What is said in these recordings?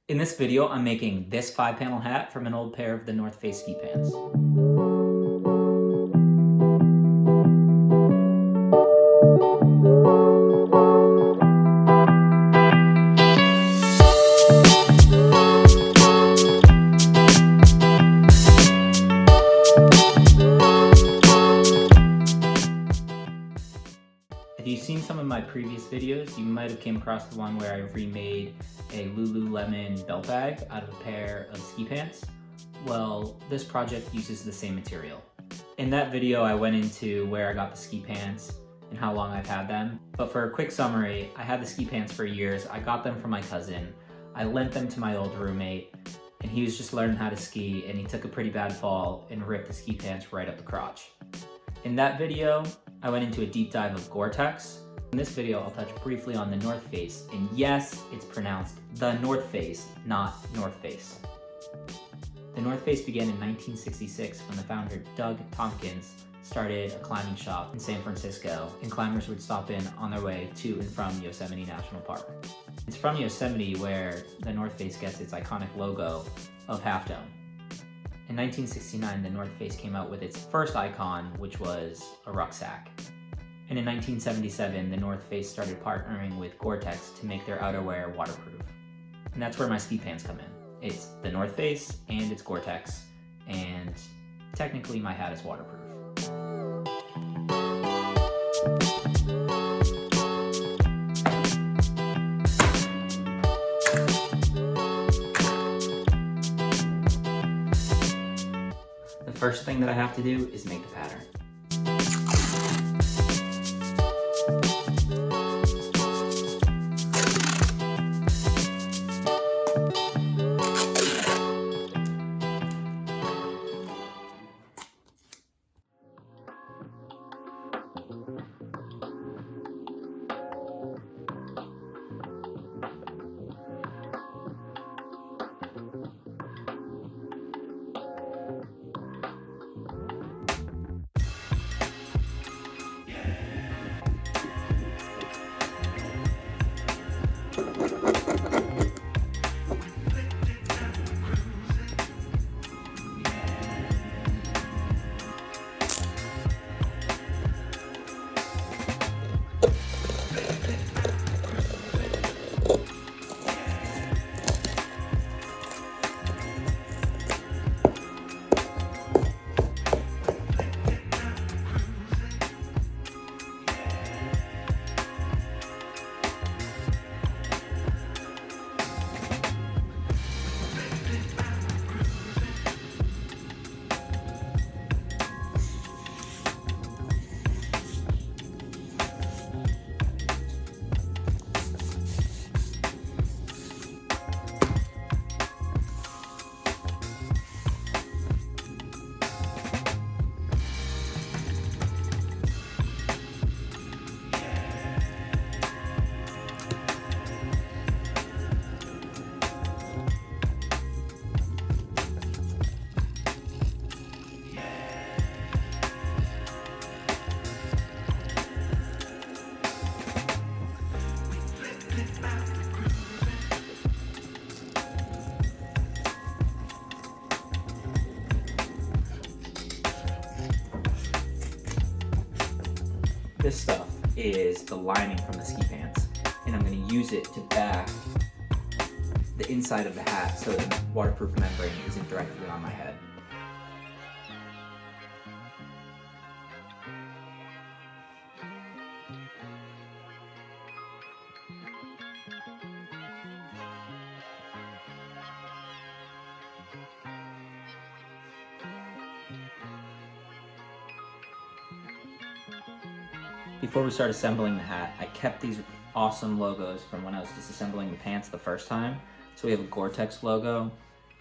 In this video, I'm making this 5-panel hat from an old pair of the North Face ski pants. If you've seen some of my previous videos, you might have came across the one where I remade a Lululemon belt bag out of a pair of ski pants. Well, this project uses the same material. In that video, I went into where I got the ski pants and how long I've had them. But for a quick summary, I had the ski pants for years. I got them from my cousin. I lent them to my old roommate, and he was just learning how to ski, and he took a pretty bad fall and ripped the ski pants right up the crotch. In that video, I went into a deep dive of Gore-Tex. In this video, I'll touch briefly on the North Face, and yes, it's pronounced the North Face, not North Face. The North Face began in 1966 when the founder, Doug Tompkins, started a climbing shop in San Francisco, and climbers would stop in on their way to and from Yosemite National Park. It's from Yosemite where the North Face gets its iconic logo of Half Dome. In 1969, the North Face came out with its first icon, which was a rucksack. And in 1977, the North Face started partnering with Gore-Tex to make their outerwear waterproof. And that's where my ski pants come in. It's the North Face and it's Gore-Tex, and technically my hat is waterproof. The first thing that I have to do is make the pattern. This stuff is the lining from the ski pants, and I'm going to use it to back the inside of the hat so the waterproof membrane isn't directly on my head. Before we start assembling the hat, I kept these awesome logos from when I was disassembling the pants the first time. So we have a Gore-Tex logo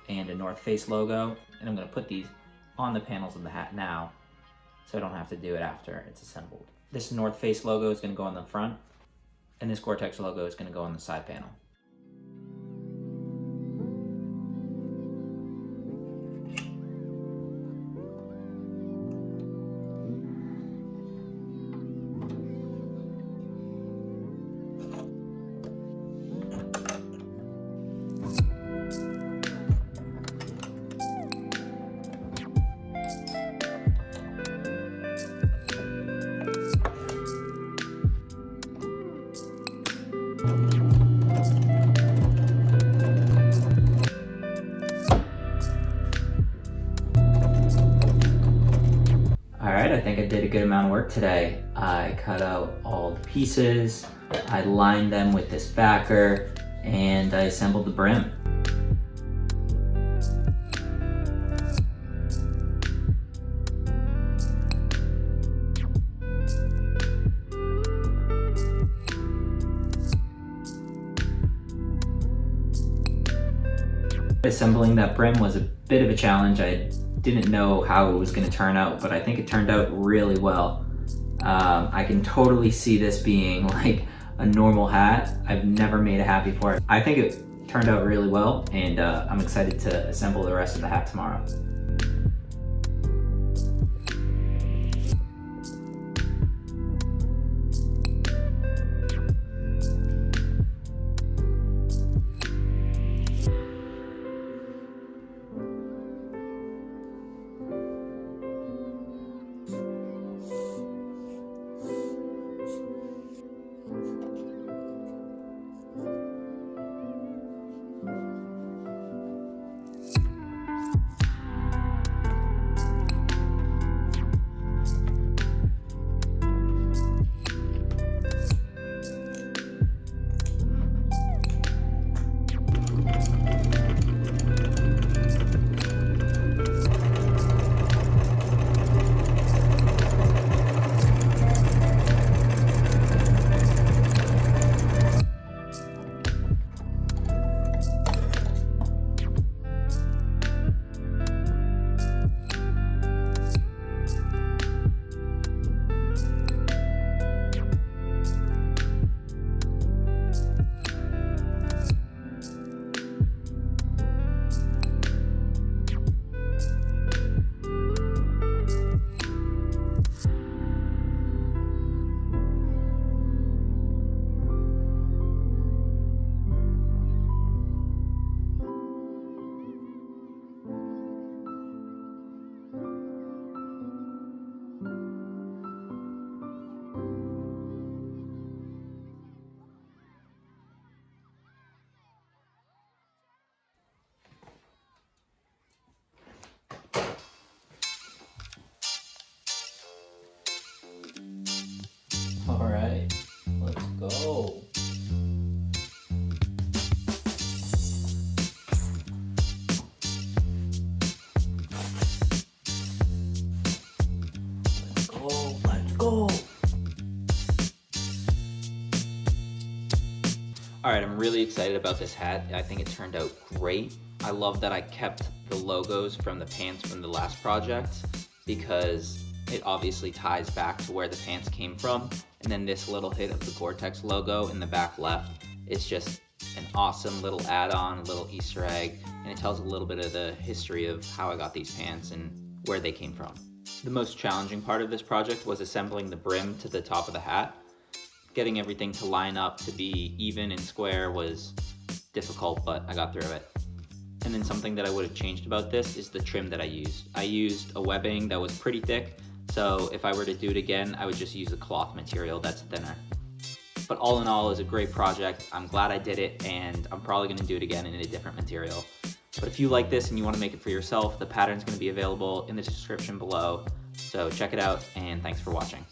and a North Face logo, and I'm going to put these on the panels of the hat now so I don't have to do it after it's assembled. This North Face logo is going to go on the front, and this Gore-Tex logo is going to go on the side panel. a good amount of work today. I cut out all the pieces, I lined them with this backer, and I assembled the brim. Assembling that brim was a bit of a challenge. I didn't know how it was going to turn out, but I think it turned out really well. I can totally see this being like a normal hat. I've never made a hat before. I think it turned out really well, and I'm excited to assemble the rest of the hat tomorrow. All right, let's go. Let's go. All right, I'm really excited about this hat. I think it turned out great. I love that I kept the logos from the pants from the last project because it obviously ties back to where the pants came from. And then this little hit of the Gore-Tex logo in the back left is just an awesome little add-on, a little Easter egg, and it tells a little bit of the history of how I got these pants and where they came from. The most challenging part of this project was assembling the brim to the top of the hat. Getting everything to line up to be even and square was difficult, but I got through it. And then something that I would have changed about this is the trim that I used. I used a webbing that was pretty thick, so if I were to do it again, I would just use a cloth material that's thinner. But all in all, it was a great project. I'm glad I did it, and I'm probably gonna do it again in a different material. But if you like this and you wanna make it for yourself, the pattern's gonna be available in the description below. So check it out, and thanks for watching.